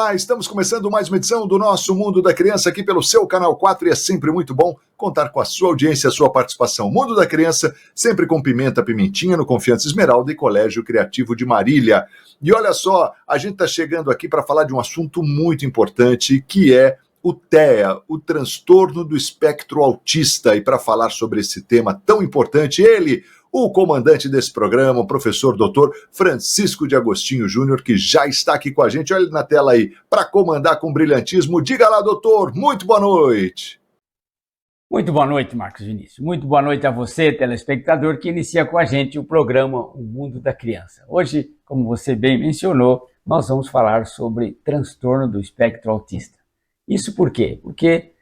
Olá, estamos começando mais uma edição do nosso Mundo da Criança aqui pelo seu Canal 4 e é sempre muito bom contar com a sua audiência, a sua participação. Mundo da Criança, sempre com Pimenta Pimentinha, no Confiança Esmeralda e Colégio Criativo de Marília. E olha só, a gente está chegando aqui para falar de um assunto muito importante, que é o TEA, o transtorno do espectro autista. E para falar sobre esse tema tão importante, ele, o comandante desse programa, o professor doutor Francisco de Agostinho Júnior, que já está aqui com a gente. Olha ele na tela aí, para comandar com brilhantismo. Diga lá, doutor, muito boa noite. Muito boa noite, Marcos Vinícius. Muito boa noite a você, telespectador, que inicia com a gente o programa O Mundo da Criança. Hoje, como você bem mencionou, nós vamos falar sobre transtorno do espectro autista. Isso por quê? Porque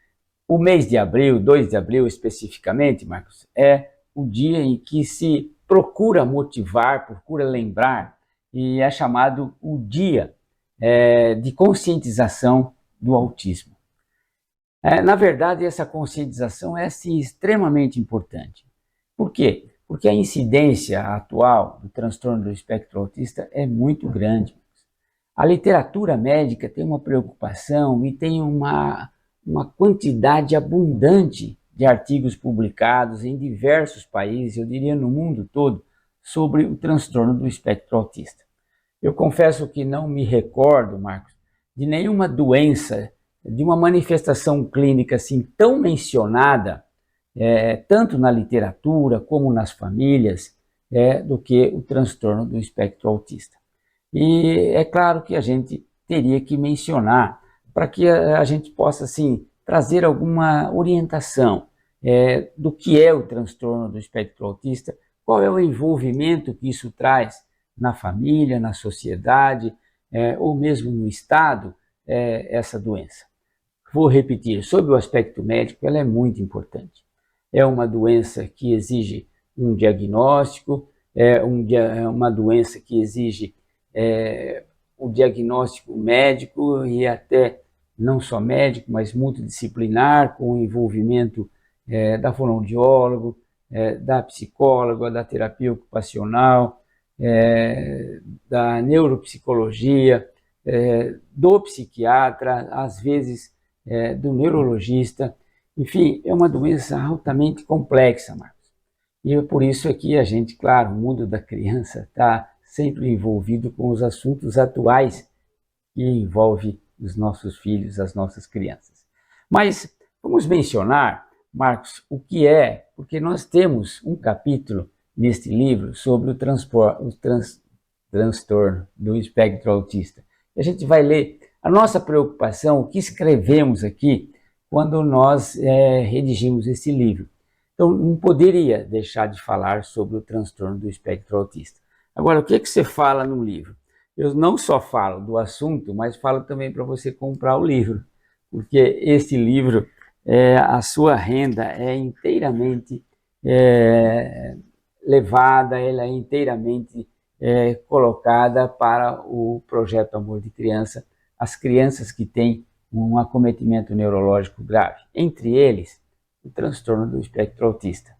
o mês de abril, 2 de abril especificamente, Marcos, é o dia em que se procura motivar, procura lembrar, e é chamado o dia de conscientização do autismo. Na verdade, essa conscientização é sim, extremamente importante. Por quê? Porque a incidência atual do transtorno do espectro autista é muito grande. A literatura médica tem uma preocupação e tem uma quantidade abundante de artigos publicados em diversos países, eu diria no mundo todo, sobre o transtorno do espectro autista. Eu confesso que não me recordo, Marcos, de nenhuma doença, de uma manifestação clínica assim tão mencionada, tanto na literatura como nas famílias, do que o transtorno do espectro autista. E é claro que a gente teria que mencionar para que a gente possa assim, trazer alguma orientação do que é o transtorno do espectro autista, qual é o envolvimento que isso traz na família, na sociedade, ou mesmo no Estado, essa doença. Vou repetir, sob o aspecto médico, ela é muito importante. É uma doença que exige um diagnóstico, uma doença que exige o diagnóstico médico e até não só médico, mas multidisciplinar, com o envolvimento da fonoaudiólogo, da psicóloga, da terapia ocupacional, da neuropsicologia, do psiquiatra, às vezes do neurologista. Enfim, é uma doença altamente complexa, Marcos. E é por isso que a gente, claro, o mundo da criança está sempre envolvido com os assuntos atuais que envolvem os nossos filhos, as nossas crianças. Mas vamos mencionar, Marcos, o que é, porque nós temos um capítulo neste livro sobre o transtorno do espectro autista. A gente vai ler a nossa preocupação, o que escrevemos aqui quando nós redigimos esse livro. Então, não poderia deixar de falar sobre o transtorno do espectro autista. Agora, o que você fala no livro? Eu não só falo do assunto, mas falo também para você comprar o livro, porque esse livro, a sua renda é inteiramente levada, ela é inteiramente colocada para o projeto Amor de Criança, as crianças que têm um acometimento neurológico grave, entre eles o transtorno do espectro autista.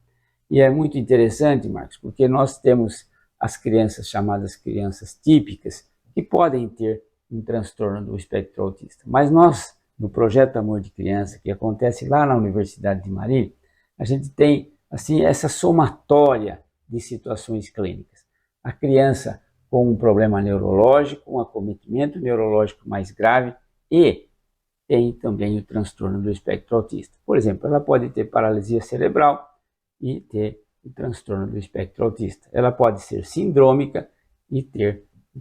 E é muito interessante, Marcos, porque nós temos as crianças chamadas crianças típicas, que podem ter um transtorno do espectro autista. Mas nós, no projeto Amor de Criança, que acontece lá na Universidade de Marília, a gente tem assim essa somatória de situações clínicas. A criança com um problema neurológico, um acometimento neurológico mais grave e tem também o transtorno do espectro autista. Por exemplo, ela pode ter paralisia cerebral e ter o transtorno do espectro autista. Ela pode ser sindrômica e ter o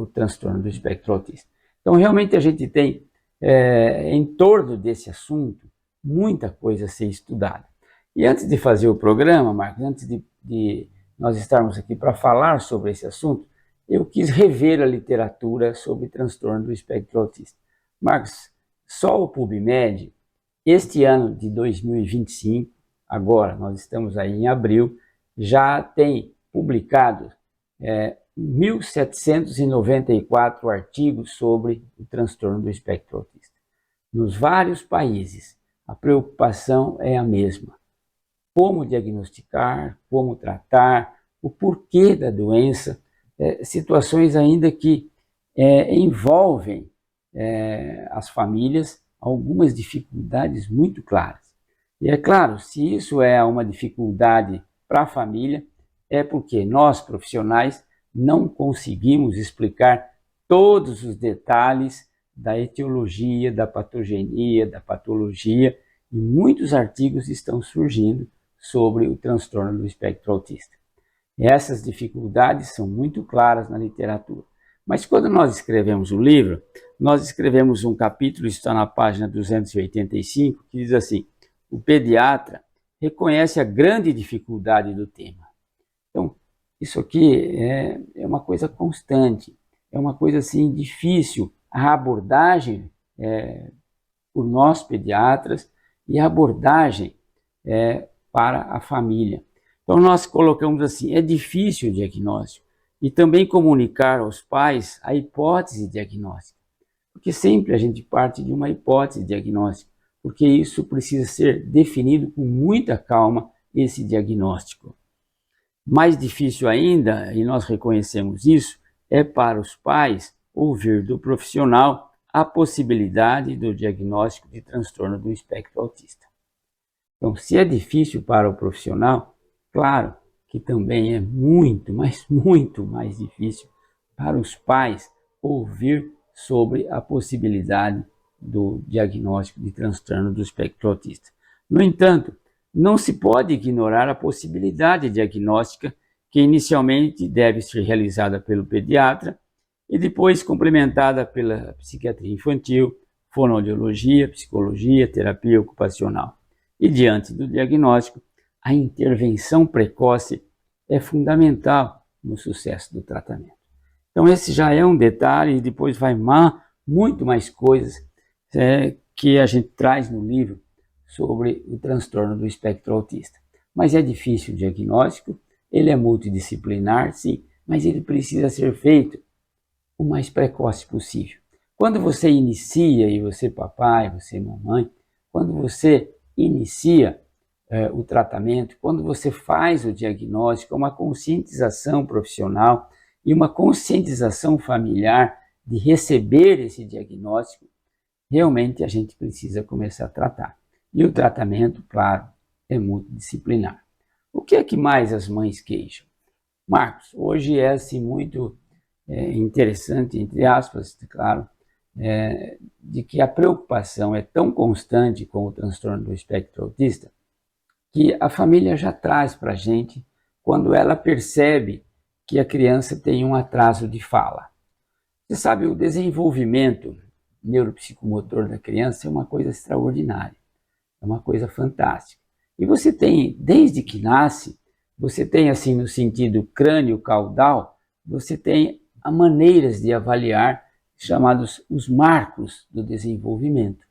transtorno do espectro autista. Então, realmente, a gente tem, em torno desse assunto, muita coisa a ser estudada. E antes de fazer o programa, Marcos, antes de nós estarmos aqui para falar sobre esse assunto, eu quis rever a literatura sobre transtorno do espectro autista. Marcos, só o PubMed, este ano de 2025, agora nós estamos aí em abril, já tem publicado 1.794 artigos sobre o transtorno do espectro autista. Nos vários países, a preocupação é a mesma. Como diagnosticar, como tratar, o porquê da doença, situações ainda que envolvem as famílias algumas dificuldades muito claras. E é claro, se isso é uma dificuldade para a família, é porque nós, profissionais, não conseguimos explicar todos os detalhes da etiologia, da patogenia, da patologia, e muitos artigos estão surgindo sobre o transtorno do espectro autista. Essas dificuldades são muito claras na literatura. Mas quando nós escrevemos o livro, nós escrevemos um capítulo, está na página 285, que diz assim: o pediatra reconhece a grande dificuldade do tema. Então, isso aqui é uma coisa constante, é uma coisa assim difícil. A abordagem por nós pediatras e a abordagem para a família. Então, nós colocamos assim: é difícil o diagnóstico e também comunicar aos pais a hipótese diagnóstica, porque sempre a gente parte de uma hipótese diagnóstica, porque isso precisa ser definido com muita calma, esse diagnóstico. Mais difícil ainda, e nós reconhecemos isso, é para os pais ouvir do profissional a possibilidade do diagnóstico de transtorno do espectro autista. Então, se é difícil para o profissional, claro que também é muito, mas muito mais difícil para os pais ouvir sobre a possibilidade do diagnóstico de transtorno do espectro autista. No entanto, não se pode ignorar a possibilidade diagnóstica, que inicialmente deve ser realizada pelo pediatra e depois complementada pela psiquiatria infantil, fonoaudiologia, psicologia, terapia ocupacional. E diante do diagnóstico, a intervenção precoce é fundamental no sucesso do tratamento. Então esse já é um detalhe, e depois vai muito mais coisas que a gente traz no livro sobre o transtorno do espectro autista. Mas é difícil o diagnóstico, ele é multidisciplinar, sim, mas ele precisa ser feito o mais precoce possível. Quando você inicia, e você papai, você mamãe, quando você inicia o tratamento, quando você faz o diagnóstico, uma conscientização profissional e uma conscientização familiar de receber esse diagnóstico, realmente a gente precisa começar a tratar. E o tratamento, claro, é multidisciplinar. O que é que mais as mães queixam? Marcos, hoje é assim muito interessante, entre aspas, claro, de que a preocupação é tão constante com o transtorno do espectro autista que a família já traz para a gente quando ela percebe que a criança tem um atraso de fala. Você sabe, o desenvolvimento neuropsicomotor da criança é uma coisa extraordinária, é uma coisa fantástica. E você tem, desde que nasce, você tem assim no sentido crânio-caudal, você tem maneiras de avaliar chamados os marcos do desenvolvimento.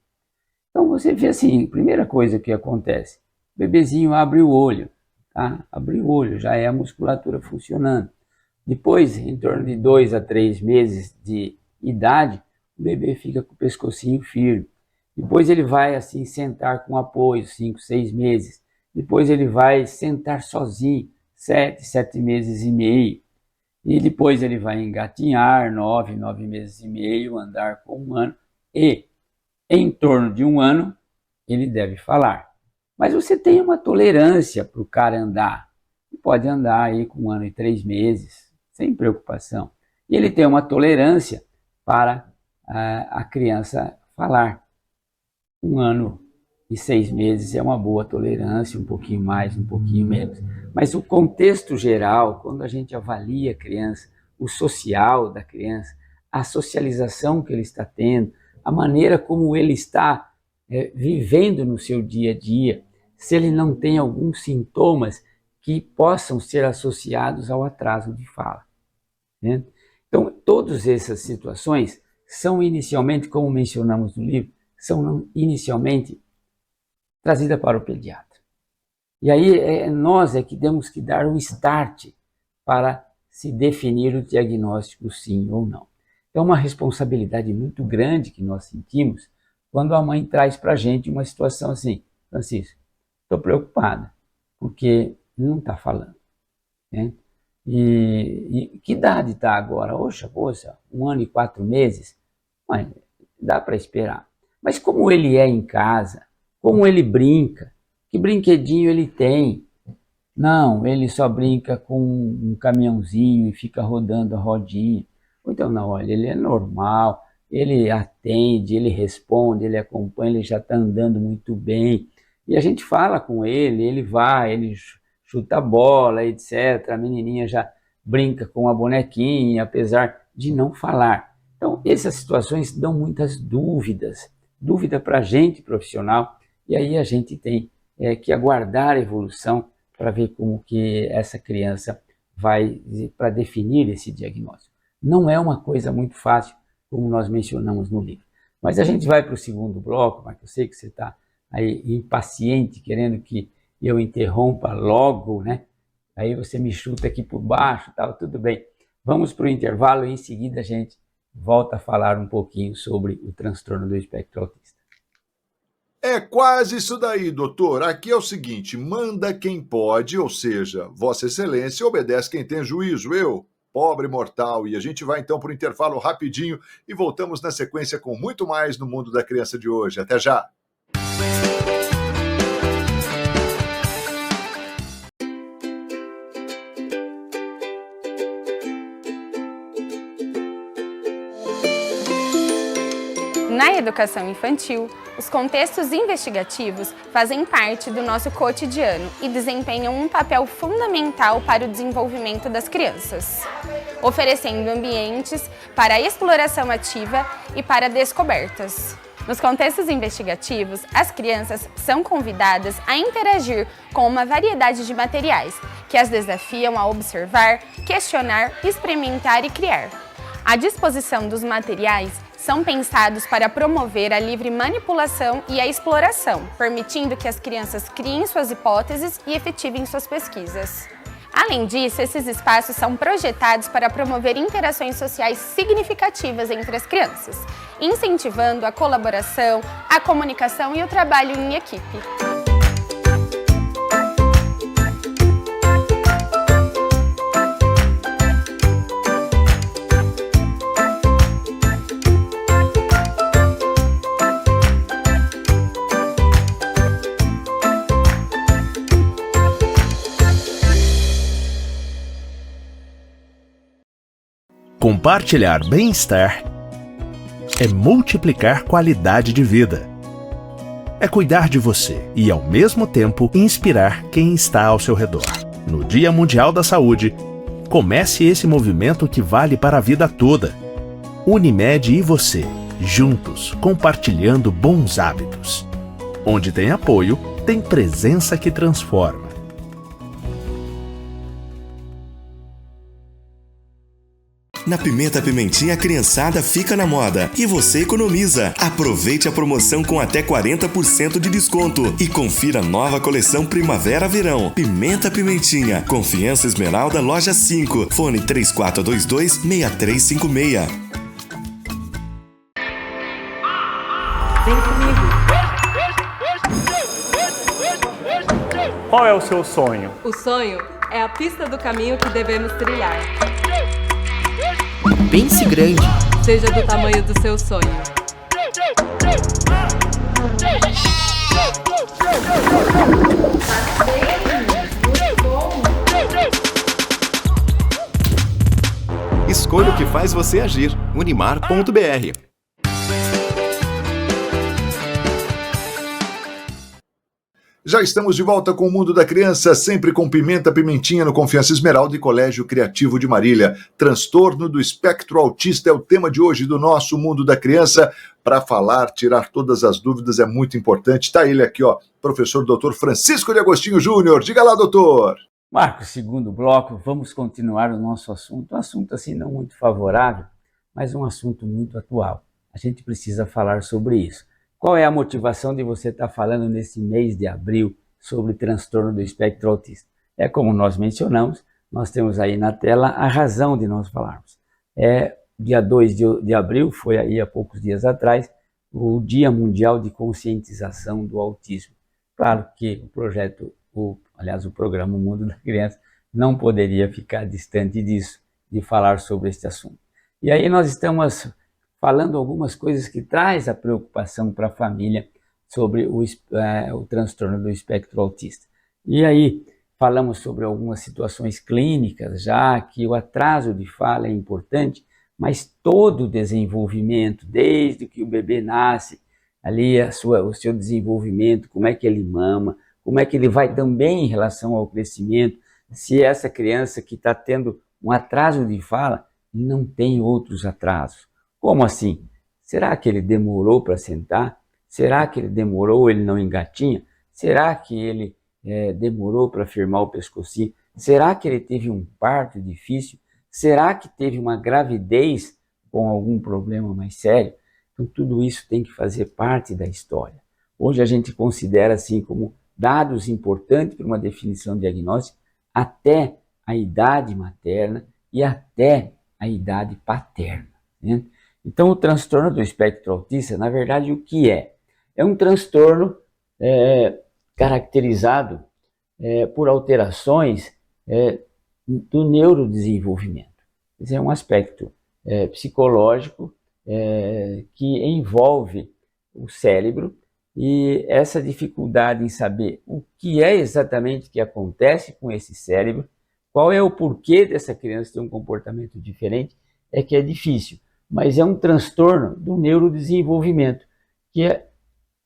Então você vê assim, primeira coisa que acontece, o bebezinho abre o olho, tá? Abre o olho, já é a musculatura funcionando. Depois, em torno de 2 a 3 meses de idade, o bebê fica com o pescocinho firme. Depois ele vai assim sentar com apoio, 5, 6 meses. Depois ele vai sentar sozinho, 7, 7 meses e meio. E depois ele vai engatinhar, 9, 9 meses e meio, andar com 1 ano. E em torno de 1 ano, ele deve falar. Mas você tem uma tolerância para o cara andar. Ele pode andar aí com 1 ano e 3 meses, sem preocupação. E ele tem uma tolerância para a criança falar. 1 ano e 6 meses é uma boa tolerância, um pouquinho mais, um pouquinho menos. Mas o contexto geral, quando a gente avalia a criança, o social da criança, a socialização que ele está tendo, a maneira como ele está vivendo no seu dia a dia, se ele não tem alguns sintomas que possam ser associados ao atraso de fala, né? Então, todas essas situações são inicialmente, como mencionamos no livro, são inicialmente trazidas para o pediatra. E aí nós é que temos que dar um start para se definir o diagnóstico sim ou não. É uma responsabilidade muito grande que nós sentimos quando a mãe traz para a gente uma situação assim: Francisco, estou preocupada, porque ele não está falando, né? E que idade está agora? Poxa, 1 ano e 4 meses? Mas dá para esperar. Mas como ele é em casa, como ele brinca, que brinquedinho ele tem? Não, ele só brinca com um caminhãozinho e fica rodando a rodinha. Ou então, não, olha, ele é normal, ele atende, ele responde, ele acompanha, ele já está andando muito bem. E a gente fala com ele vai, ele chuta a bola, etc. A menininha já brinca com a bonequinha, apesar de não falar. Então, essas situações dão muitas dúvidas, dúvida para a gente profissional, e aí a gente tem que aguardar a evolução para ver como que essa criança vai, para definir esse diagnóstico. Não é uma coisa muito fácil, como nós mencionamos no livro. Mas a gente vai para o segundo bloco, mas eu sei que você está aí impaciente, querendo que eu interrompa logo, né? Aí você me chuta aqui por baixo, tal, tudo bem. Vamos para o intervalo e em seguida a gente volta a falar um pouquinho sobre o transtorno do espectro autista. É quase isso daí, doutor. Aqui é o seguinte: manda quem pode, ou seja, Vossa Excelência, obedece quem tem juízo, eu, pobre mortal. E a gente vai então para o intervalo rapidinho e voltamos na sequência com muito mais no Mundo da Criança de hoje. Até já! Na educação infantil, os contextos investigativos fazem parte do nosso cotidiano e desempenham um papel fundamental para o desenvolvimento das crianças, oferecendo ambientes para a exploração ativa e para descobertas. Nos contextos investigativos, as crianças são convidadas a interagir com uma variedade de materiais que as desafiam a observar, questionar, experimentar e criar. A disposição dos materiais são pensados para promover a livre manipulação e a exploração, permitindo que as crianças criem suas hipóteses e efetivem suas pesquisas. Além disso, esses espaços são projetados para promover interações sociais significativas entre as crianças, incentivando a colaboração, a comunicação e o trabalho em equipe. Compartilhar bem-estar é multiplicar qualidade de vida. É cuidar de você e, ao mesmo tempo, inspirar quem está ao seu redor. No Dia Mundial da Saúde, comece esse movimento que vale para a vida toda. Unimed e você, juntos, compartilhando bons hábitos. Onde tem apoio, tem presença que transforma. Na Pimenta Pimentinha, a criançada fica na moda e você economiza. Aproveite a promoção com até 40% de desconto e confira a nova coleção Primavera-Verão. Pimenta Pimentinha, Confiança Esmeralda, Loja 5, fone 3422-6356. Vem comigo. Qual é o seu sonho? O sonho é a pista do caminho que devemos trilhar. Pense grande. Seja do tamanho do seu sonho. Escolha o que faz você agir. Unimar.br. Já estamos de volta com o Mundo da Criança, sempre com Pimenta Pimentinha no Confiança Esmeralda e Colégio Criativo de Marília. Transtorno do espectro autista é o tema de hoje do nosso Mundo da Criança. Para falar, tirar todas as dúvidas é muito importante. Está ele aqui, ó, professor Dr. Francisco de Agostinho Júnior. Diga lá, doutor. Marcos, segundo bloco, vamos continuar o nosso assunto. Um assunto assim não muito favorável, mas um assunto muito atual. A gente precisa falar sobre isso. Qual é a motivação de você estar falando nesse mês de abril sobre transtorno do espectro autista? É como nós mencionamos, nós temos aí na tela a razão de nós falarmos. Dia 2 de abril, foi aí há poucos dias atrás, o Dia Mundial de Conscientização do Autismo. Claro que o programa Mundo da Criança não poderia ficar distante disso, de falar sobre este assunto. E aí nós estamos falando algumas coisas que traz a preocupação para a família sobre o transtorno do espectro autista. E aí falamos sobre algumas situações clínicas, já que o atraso de fala é importante, mas todo o desenvolvimento, desde que o bebê nasce, ali o seu desenvolvimento, como é que ele mama, como é que ele vai também em relação ao crescimento, se essa criança que está tendo um atraso de fala não tem outros atrasos. Como assim? Será que ele demorou para sentar? Será que ele demorou, ele não engatinha? Será que ele demorou para firmar o pescocinho? Será que ele teve um parto difícil? Será que teve uma gravidez com algum problema mais sério? Então tudo isso tem que fazer parte da história. Hoje a gente considera assim como dados importantes para uma definição diagnóstica até a idade materna e até a idade paterna, né? Então o transtorno do espectro autista, na verdade, o que é? É um transtorno caracterizado por alterações do neurodesenvolvimento. Esse é um aspecto psicológico que envolve o cérebro, e essa dificuldade em saber o que é exatamente que acontece com esse cérebro, qual é o porquê dessa criança ter um comportamento diferente, é que é difícil. Mas é um transtorno do neurodesenvolvimento que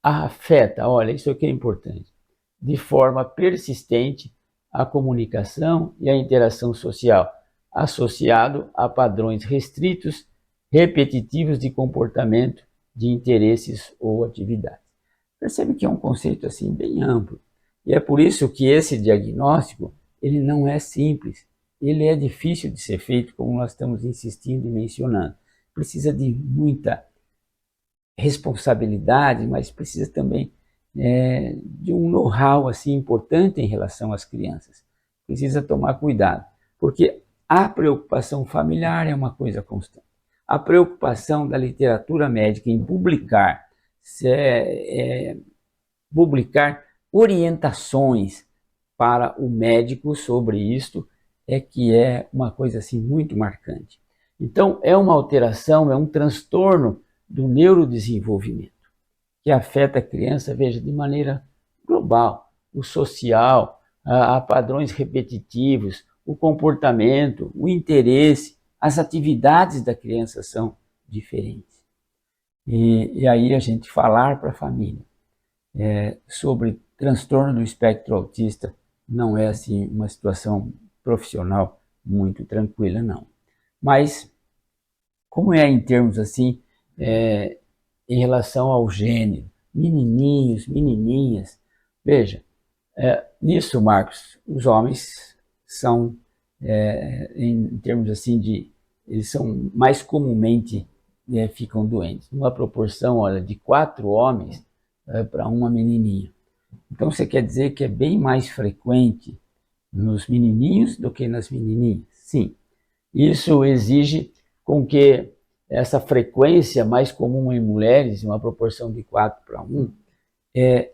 afeta, olha, isso aqui é importante, de forma persistente a comunicação e a interação social, associado a padrões restritos, repetitivos de comportamento, de interesses ou atividades. Percebe que é um conceito assim bem amplo. E é por isso que esse diagnóstico, ele não é simples. Ele é difícil de ser feito, como nós estamos insistindo e mencionando. Precisa de muita responsabilidade, mas precisa também de um know-how assim, importante em relação às crianças. Precisa tomar cuidado, porque a preocupação familiar é uma coisa constante. A preocupação da literatura médica em publicar orientações para o médico sobre isto que é uma coisa assim muito marcante. Então é uma alteração, é um transtorno do neurodesenvolvimento que afeta a criança, veja, de maneira global, o social, a padrões repetitivos, o comportamento, o interesse, as atividades da criança são diferentes. E aí a gente falar para a família sobre transtorno do espectro autista não é assim uma situação profissional muito tranquila, não. Mas como é em termos assim, em relação ao gênero, menininhos, menininhas, veja, nisso, Marcos, os homens são, em termos assim eles são mais comumente ficam doentes, numa proporção, olha, de 4 homens para uma menininha. Então você quer dizer que é bem mais frequente nos menininhos do que nas menininhas? Sim. Isso exige com que essa frequência mais comum em mulheres, uma proporção de 4 para 1,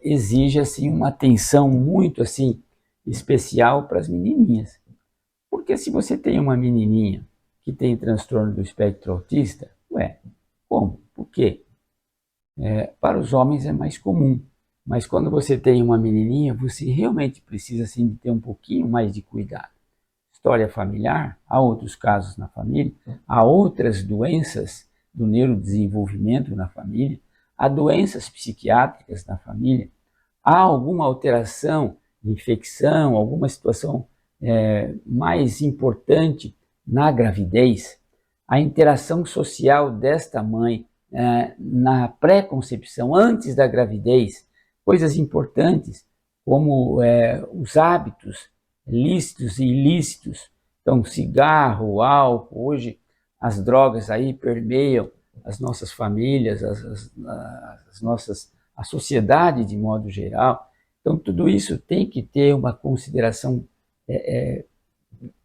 exige assim uma atenção muito assim especial para as menininhas. Porque se você tem uma menininha que tem transtorno do espectro autista, como? Por quê? Para os homens é mais comum, mas quando você tem uma menininha, você realmente precisa assim, de ter um pouquinho mais de cuidado. História familiar, há outros casos na família, há outras doenças do neurodesenvolvimento na família, há doenças psiquiátricas na família, há alguma alteração, infecção, alguma situação mais importante na gravidez, a interação social desta mãe na pré-concepção, antes da gravidez, coisas importantes como os hábitos lícitos e ilícitos, então cigarro, álcool, hoje as drogas aí permeiam as nossas famílias, a sociedade de modo geral. Então tudo isso tem que ter uma consideração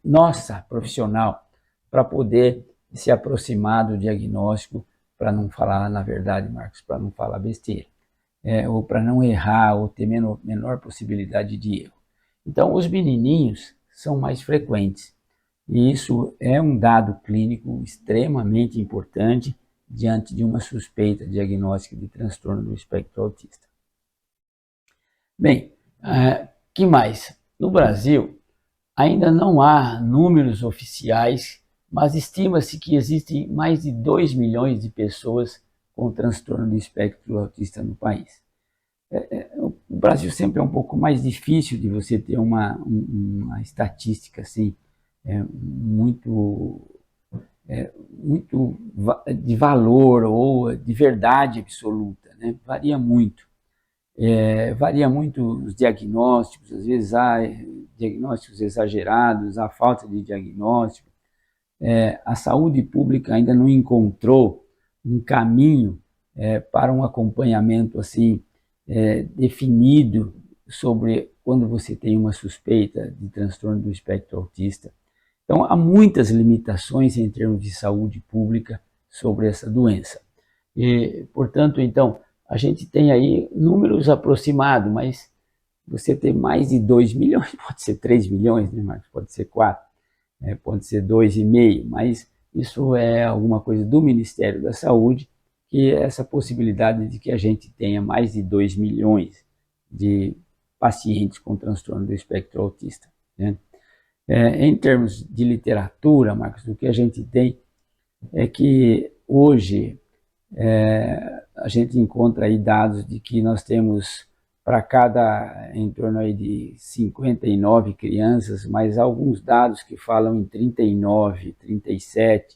nossa, profissional, para poder se aproximar do diagnóstico, para não falar, na verdade, Marcos, para não falar besteira, ou para não errar, ou ter menor possibilidade de erro. Então, os menininhos são mais frequentes, e isso é um dado clínico extremamente importante diante de uma suspeita diagnóstica de transtorno do espectro autista. Bem, que mais? No Brasil, ainda não há números oficiais, mas estima-se que existem mais de 2 milhões de pessoas com transtorno do espectro autista no país. O Brasil sempre é um pouco mais difícil de você ter uma estatística assim, muito de valor ou de verdade absoluta, né? Varia muito. Varia muito os diagnósticos, às vezes há diagnósticos exagerados, há falta de diagnóstico. A saúde pública ainda não encontrou um caminho para um acompanhamento assim, definido sobre quando você tem uma suspeita de transtorno do espectro autista. Então, há muitas limitações em termos de saúde pública sobre essa doença. E, portanto, então, a gente tem aí números aproximados, mas você tem mais de 2 milhões, pode ser 3 milhões, né, Marcos? Pode ser 4, pode ser 2,5, mas isso é alguma coisa do Ministério da Saúde, que é essa possibilidade de que a gente tenha mais de 2 milhões de pacientes com transtorno do espectro autista, né? Em termos de literatura, Marcos, o que a gente tem é que hoje a gente encontra aí dados de que nós temos para cada, em torno aí de 59 crianças, mas há alguns dados que falam em 39, 37,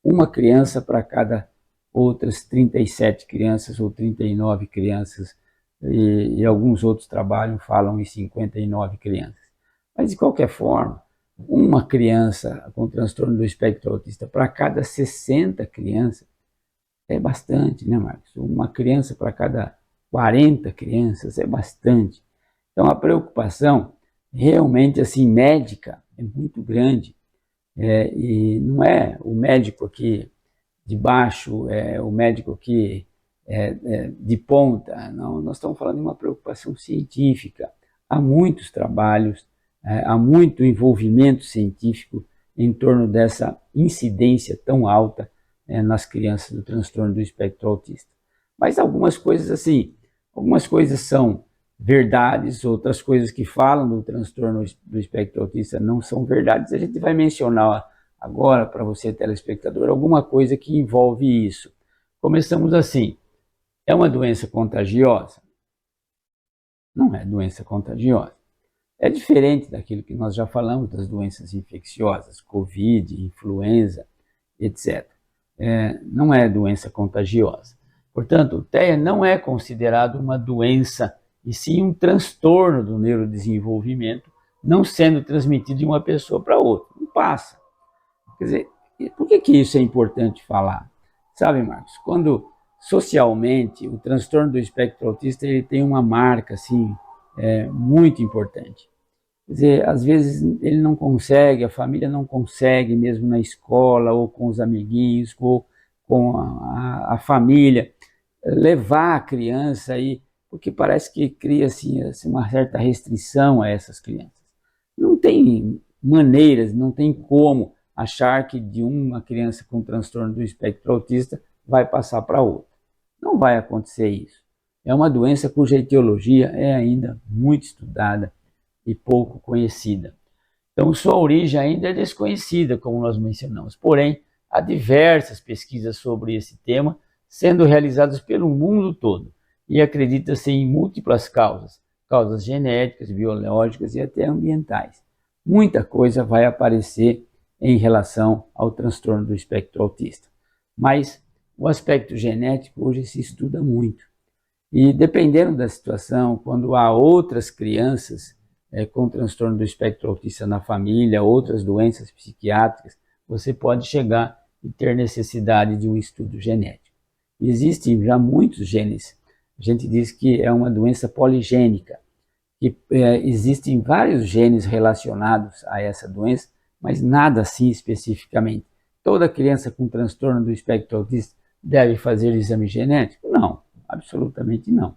uma criança para cada outras 37 crianças ou 39 crianças, e alguns outros trabalhos falam em 59 crianças. Mas, de qualquer forma, uma criança com transtorno do espectro autista para cada 60 crianças é bastante, né, Marcos? Uma criança para cada 40 crianças é bastante. Então, a preocupação realmente, assim, médica é muito grande. E não é o médico aqui de baixo, é o médico aqui de ponta. Não, nós estamos falando de uma preocupação científica. Há muitos trabalhos, há muito envolvimento científico em torno dessa incidência tão alta nas crianças do transtorno do espectro autista. Mas algumas coisas assim, algumas coisas são verdades, outras coisas que falam do transtorno do espectro autista não são verdades. A gente vai mencionar agora para você, telespectador, alguma coisa que envolve isso. Começamos assim, é uma doença contagiosa? Não é doença contagiosa. É diferente daquilo que nós já falamos das doenças infecciosas, Covid, influenza, etc. Não é doença contagiosa. Portanto, o TEA não é considerado uma doença, e sim um transtorno do neurodesenvolvimento, não sendo transmitido de uma pessoa para outra. Não passa. Quer dizer, por que isso é importante falar? Sabe, Marcos, quando socialmente o transtorno do espectro autista ele tem uma marca assim, muito importante. Quer dizer, às vezes ele não consegue, a família não consegue, mesmo na escola, ou com os amiguinhos, ou com a família, levar a criança aí, porque parece que cria assim, uma certa restrição a essas crianças. Não tem maneiras, não tem como achar que de uma criança com transtorno do espectro autista vai passar para outra. Não vai acontecer isso. É uma doença cuja etiologia é ainda muito estudada e pouco conhecida. Então, sua origem ainda é desconhecida, como nós mencionamos. Porém, há diversas pesquisas sobre esse tema sendo realizadas pelo mundo todo e acredita-se em múltiplas causas, causas genéticas, biológicas e até ambientais. Muita coisa vai aparecer em relação ao transtorno do espectro autista. Mas o aspecto genético hoje se estuda muito. E dependendo da situação, quando há outras crianças com transtorno do espectro autista na família, outras doenças psiquiátricas, você pode chegar e ter necessidade de um estudo genético. Existem já muitos genes. A gente diz que é uma doença poligênica. Que, existem vários genes relacionados a essa doença, mas nada assim especificamente. Toda criança com transtorno do espectro autista deve fazer exame genético? Não, absolutamente não.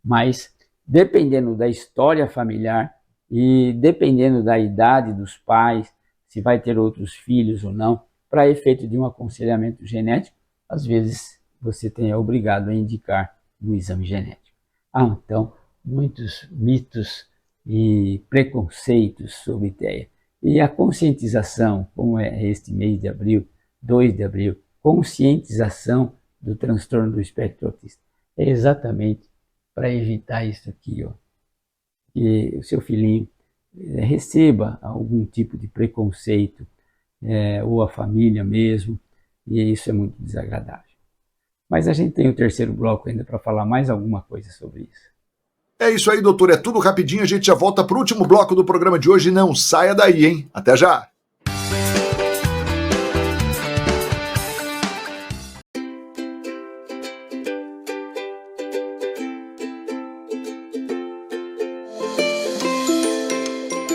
Mas, dependendo da história familiar e dependendo da idade dos pais, se vai ter outros filhos ou não, para efeito de um aconselhamento genético, às vezes você é obrigado a indicar um exame genético. Então, muitos mitos e preconceitos sobre TEA. E a conscientização, como é este mês de abril, 2 de abril, conscientização do transtorno do espectro autista. É exatamente para evitar isso aqui, que o seu filhinho receba algum tipo de preconceito, ou a família mesmo, e isso é muito desagradável. Mas a gente tem o terceiro bloco ainda para falar mais alguma coisa sobre isso. É isso aí, doutor. É tudo rapidinho. A gente já volta para o último bloco do programa de hoje. Não saia daí, hein? Até já!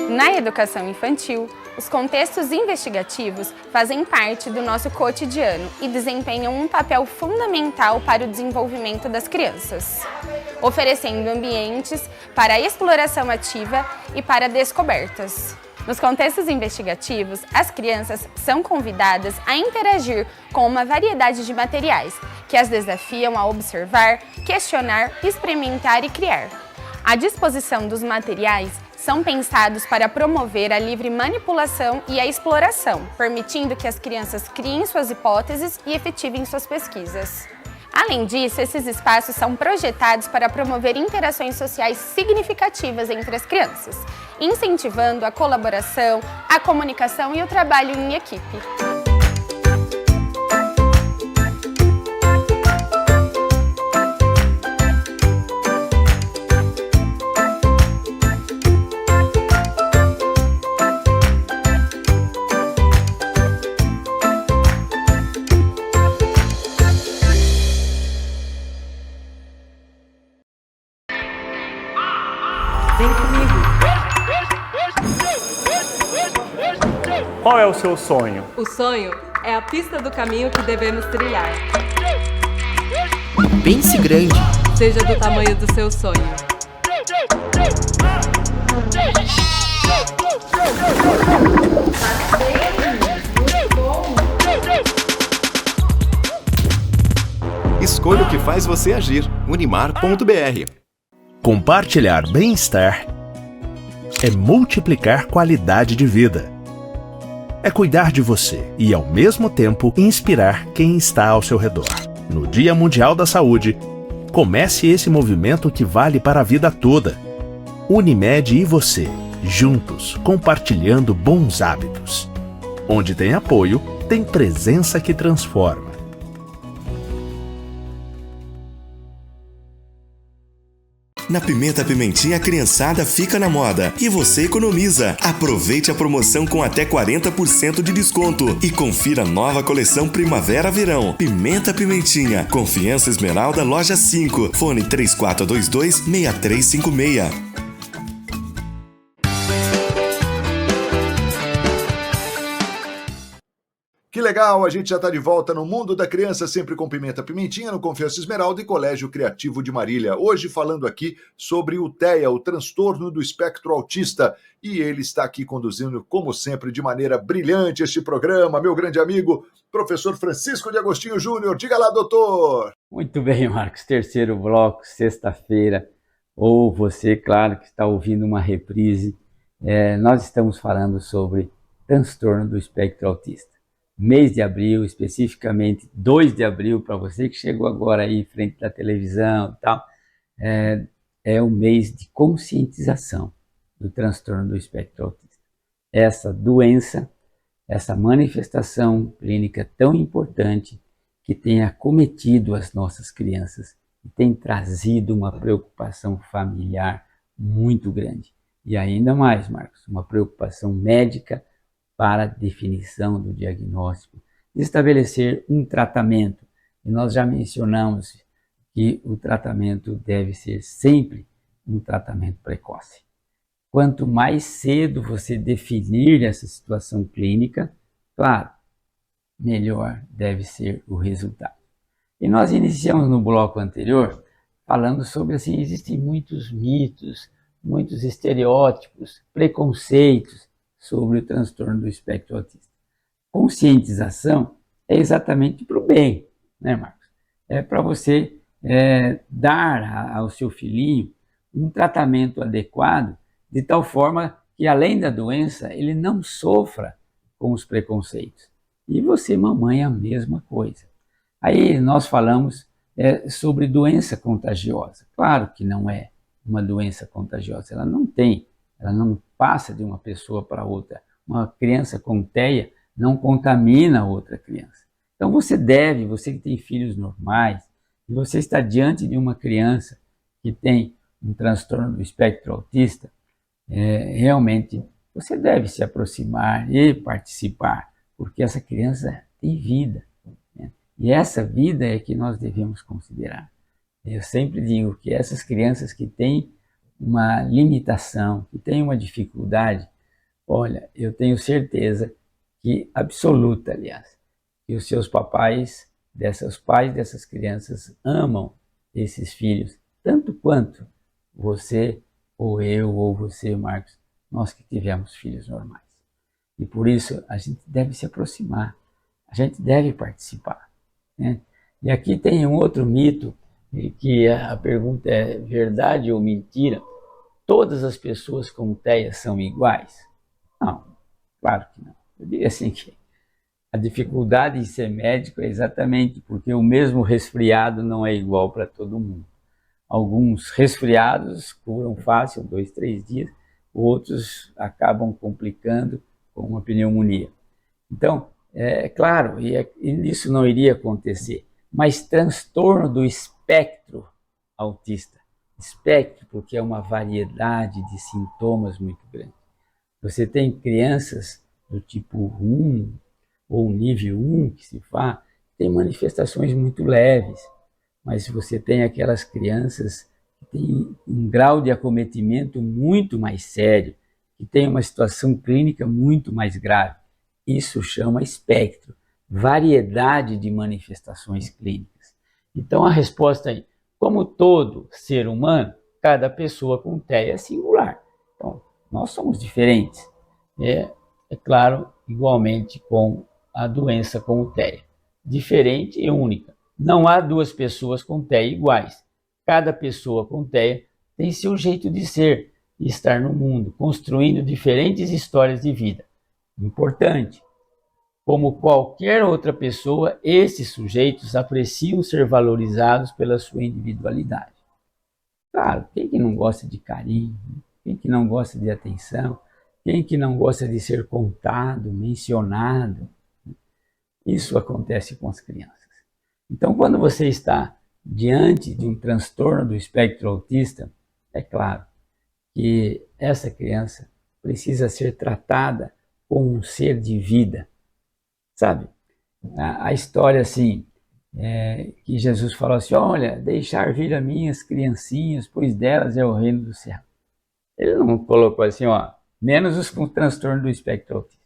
Na educação infantil, os contextos investigativos fazem parte do nosso cotidiano e desempenham um papel fundamental para o desenvolvimento das crianças, oferecendo ambientes para a exploração ativa e para descobertas. Nos contextos investigativos, as crianças são convidadas a interagir com uma variedade de materiais que as desafiam a observar, questionar, experimentar e criar. A disposição dos materiais são pensados para promover a livre manipulação e a exploração, permitindo que as crianças criem suas hipóteses e efetivem suas pesquisas. Além disso, esses espaços são projetados para promover interações sociais significativas entre as crianças, incentivando a colaboração, a comunicação e o trabalho em equipe. Vem comigo. Qual é o seu sonho? O sonho é a pista do caminho que devemos trilhar. Pense grande. Seja do tamanho do seu sonho. Escolha o que faz você agir. Unimar.br. Compartilhar bem-estar é multiplicar qualidade de vida. É cuidar de você e, ao mesmo tempo, inspirar quem está ao seu redor. No Dia Mundial da Saúde, comece esse movimento que vale para a vida toda. Unimed e você, juntos, compartilhando bons hábitos. Onde tem apoio, tem presença que transforma. Na Pimenta Pimentinha, a criançada fica na moda e você economiza. Aproveite a promoção com até 40% de desconto e confira a nova coleção Primavera-Verão. Pimenta Pimentinha, Confiança Esmeralda, Loja 5, fone 3422-6356. Que legal, a gente já está de volta no Mundo da Criança, sempre com Pimenta Pimentinha, no Confiança Esmeralda e Colégio Criativo de Marília. Hoje falando aqui sobre o TEA, o transtorno do espectro autista. E ele está aqui conduzindo, como sempre, de maneira brilhante este programa, meu grande amigo, professor Francisco de Agostinho Júnior. Diga lá, doutor! Muito bem, Marcos. Terceiro bloco, sexta-feira. Ou você, claro, que está ouvindo uma reprise. Nós estamos falando sobre transtorno do espectro autista. Mês de abril, especificamente 2 de abril, para você que chegou agora aí em frente da televisão e tal, é o mês de conscientização do transtorno do espectro autista. Essa doença, essa manifestação clínica tão importante que tem acometido as nossas crianças e tem trazido uma preocupação familiar muito grande. E ainda mais, Marcos, uma preocupação médica para a definição do diagnóstico, estabelecer um tratamento. E nós já mencionamos que o tratamento deve ser sempre um tratamento precoce. Quanto mais cedo você definir essa situação clínica, claro, melhor deve ser o resultado. E nós iniciamos no bloco anterior falando sobre, assim, existem muitos mitos, muitos estereótipos, preconceitos sobre o transtorno do espectro autista. Conscientização é exatamente para o bem, né, Marcos? É para você dar ao seu filhinho um tratamento adequado, de tal forma que, além da doença, ele não sofra com os preconceitos. E você, mamãe, a mesma coisa. Aí nós falamos sobre doença contagiosa. Claro que não é uma doença contagiosa, ela não passa de uma pessoa para outra. Uma criança com TEA não contamina outra criança. Então você que tem filhos normais, e você está diante de uma criança que tem um transtorno do espectro autista, realmente você deve se aproximar e participar, porque essa criança tem vida, né? E essa vida é que nós devemos considerar. Eu sempre digo que essas crianças que têm uma limitação, que têm uma dificuldade, olha, eu tenho certeza que, absoluta, aliás, que os seus pais dessas crianças amam esses filhos, tanto quanto você, ou eu, ou você, Marcos, nós que tivemos filhos normais. E por isso a gente deve se aproximar, a gente deve participar, né? E aqui tem um outro mito, que a pergunta é verdade ou mentira? Todas as pessoas com TEA são iguais? Não, claro que não. Eu diria assim que a dificuldade em ser médico é exatamente porque o mesmo resfriado não é igual para todo mundo. Alguns resfriados curam fácil, 2, 3 dias, outros acabam complicando com uma pneumonia. Então, é claro, e isso não iria acontecer, mas transtorno do espectro autista, espectro porque é uma variedade de sintomas muito grande. Você tem crianças do tipo 1 ou nível 1 que se fala, tem manifestações muito leves, mas você tem aquelas crianças que têm um grau de acometimento muito mais sério, que tem uma situação clínica muito mais grave. Isso chama espectro, variedade de manifestações clínicas. Então a resposta é, como todo ser humano, cada pessoa com TEA é singular. Então, nós somos diferentes. É claro, igualmente com a doença com o TEA. Diferente e única. Não há duas pessoas com TEA iguais. Cada pessoa com TEA tem seu jeito de ser e estar no mundo, construindo diferentes histórias de vida. Importante. Como qualquer outra pessoa, esses sujeitos apreciam ser valorizados pela sua individualidade. Claro, quem que não gosta de carinho? Quem que não gosta de atenção? Quem que não gosta de ser contado, mencionado? Isso acontece com as crianças. Então, quando você está diante de um transtorno do espectro autista, é claro que essa criança precisa ser tratada como um ser de vida. Sabe? A história assim, que Jesus falou assim, olha, deixar vir a minhas criancinhas, pois delas é o reino do céu. Ele não colocou assim, menos os com transtorno do espectro autista.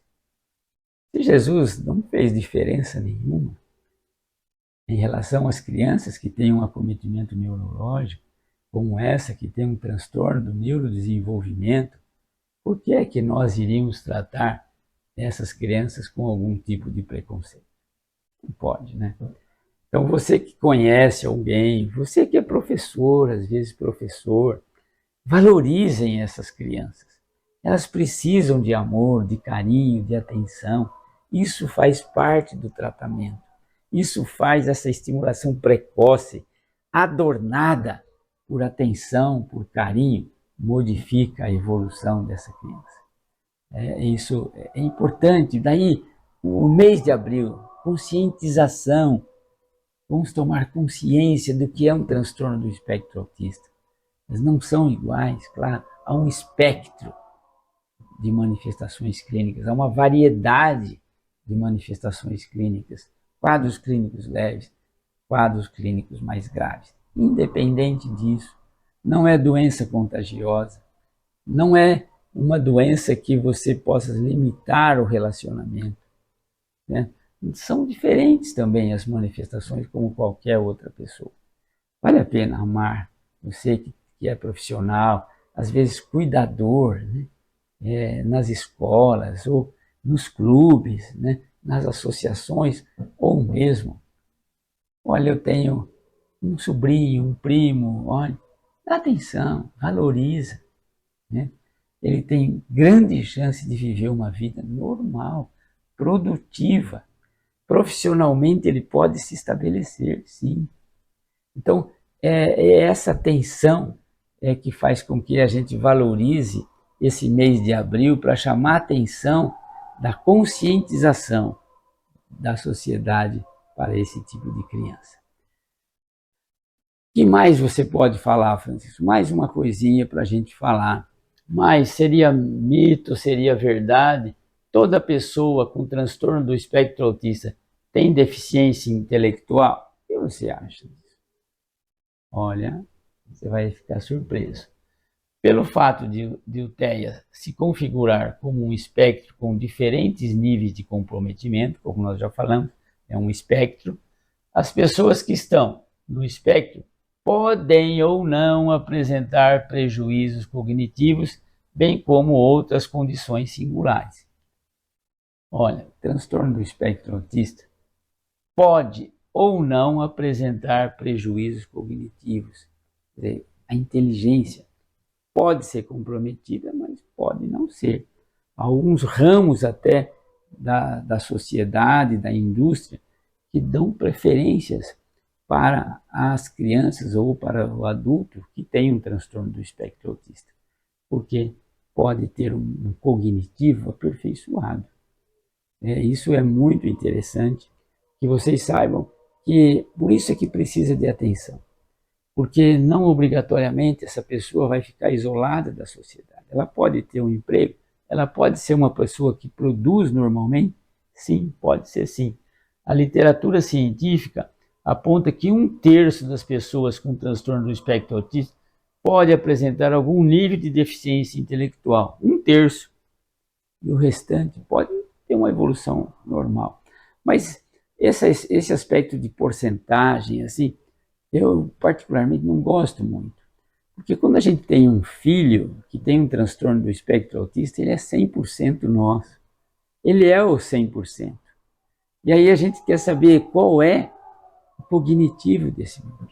Se Jesus não fez diferença nenhuma em relação às crianças que têm um acometimento neurológico, como essa que tem um transtorno do neurodesenvolvimento, por que é que nós iríamos tratar essas crianças com algum tipo de preconceito? Não pode, né? Então você que conhece alguém, você que é professor, às vezes professor, valorizem essas crianças. Elas precisam de amor, de carinho, de atenção. Isso faz parte do tratamento. Isso faz essa estimulação precoce, adornada por atenção, por carinho, modifica a evolução dessa criança. Isso é importante. Daí, o mês de abril, conscientização. Vamos tomar consciência do que é um transtorno do espectro autista. Eles não são iguais, claro. Há um espectro de manifestações clínicas, há uma variedade de manifestações clínicas, quadros clínicos leves, quadros clínicos mais graves. Independente disso, não é doença contagiosa, não é uma doença que você possa limitar o relacionamento, né? São diferentes também as manifestações como qualquer outra pessoa. Vale a pena amar, você que é profissional, às vezes cuidador, né? Nas escolas ou nos clubes, né? Nas associações, ou mesmo Olha, eu tenho um sobrinho, um primo, olha, dá atenção, valoriza, né? Ele tem grande chance de viver uma vida normal, produtiva. Profissionalmente ele pode se estabelecer, sim. Então, é essa atenção que faz com que a gente valorize esse mês de abril para chamar a atenção da conscientização da sociedade para esse tipo de criança. O que mais você pode falar, Francisco? Mais uma coisinha para a gente falar. Mas seria mito, seria verdade? Toda pessoa com transtorno do espectro autista tem deficiência intelectual? O que você acha disso? Olha, você vai ficar surpreso. Pelo fato de o TEA se configurar como um espectro com diferentes níveis de comprometimento, como nós já falamos, é um espectro, as pessoas que estão no espectro podem ou não apresentar prejuízos cognitivos, bem como outras condições singulares. Olha, o transtorno do espectro autista pode ou não apresentar prejuízos cognitivos. Quer dizer, a inteligência pode ser comprometida, mas pode não ser. Alguns ramos até da sociedade, da indústria, que dão preferências para as crianças ou para o adulto que tem um transtorno do espectro autista, porque pode ter um cognitivo aperfeiçoado. Isso é muito interessante, que vocês saibam que por isso é que precisa de atenção, porque não obrigatoriamente essa pessoa vai ficar isolada da sociedade. Ela pode ter um emprego, ela pode ser uma pessoa que produz normalmente, sim, pode ser sim. A literatura científica aponta que 1/3 das pessoas com transtorno do espectro autista pode apresentar algum nível de deficiência intelectual, 1/3, e o restante pode ter uma evolução normal. Mas esse aspecto de porcentagem, assim, eu particularmente não gosto muito, porque quando a gente tem um filho que tem um transtorno do espectro autista, ele é 100% nosso, ele é o 100%. E aí a gente quer saber qual é o cognitivo desse menino.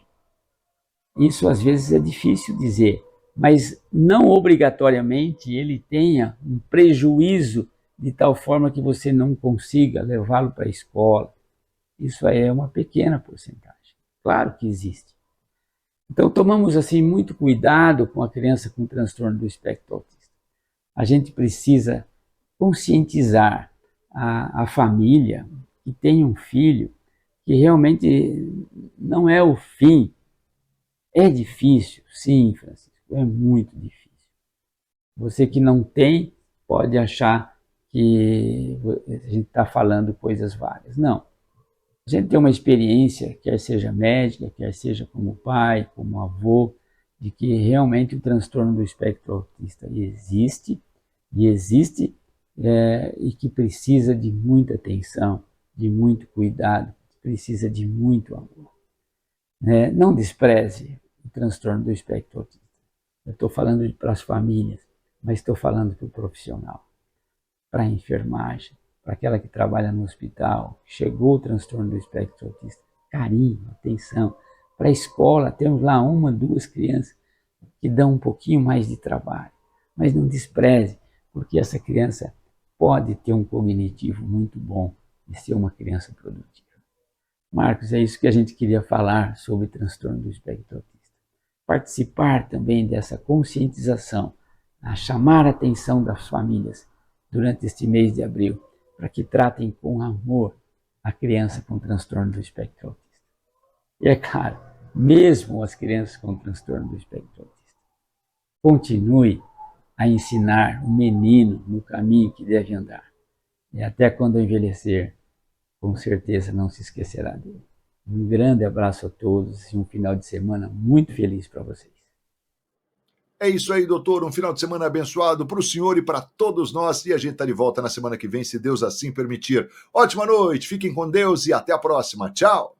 Isso às vezes é difícil dizer, mas não obrigatoriamente ele tenha um prejuízo de tal forma que você não consiga levá-lo para a escola. Isso aí é uma pequena porcentagem. Claro que existe. Então tomamos assim muito cuidado com a criança com transtorno do espectro autista. A gente precisa conscientizar a família que tem um filho que realmente não é o fim. É difícil, sim, Francisco, é muito difícil. Você que não tem pode achar que a gente está falando coisas várias. Não. A gente tem uma experiência, quer seja médica, quer seja como pai, como avô, de que realmente o transtorno do espectro autista existe, e que precisa de muita atenção, de muito cuidado, precisa de muito amor. Não despreze o transtorno do espectro autista. Eu estou falando para as famílias, mas estou falando para o profissional, para a enfermagem, para aquela que trabalha no hospital, chegou o transtorno do espectro autista, carinho, atenção. Para a escola, temos lá 1, 2 crianças que dão um pouquinho mais de trabalho, mas não despreze, porque essa criança pode ter um cognitivo muito bom e ser uma criança produtiva. Marcos, é isso que a gente queria falar sobre transtorno do espectro autista. Participar também dessa conscientização, a chamar a atenção das famílias durante este mês de abril, para que tratem com amor a criança com transtorno do espectro autista. E é claro, mesmo as crianças com transtorno do espectro autista, continue a ensinar o menino no caminho que deve andar. E até quando envelhecer, com certeza não se esquecerá dele. Um grande abraço a todos e um final de semana muito feliz para vocês. É isso aí, doutor. Um final de semana abençoado para o senhor e para todos nós. E a gente está de volta na semana que vem, se Deus assim permitir. Ótima noite, fiquem com Deus e até a próxima. Tchau!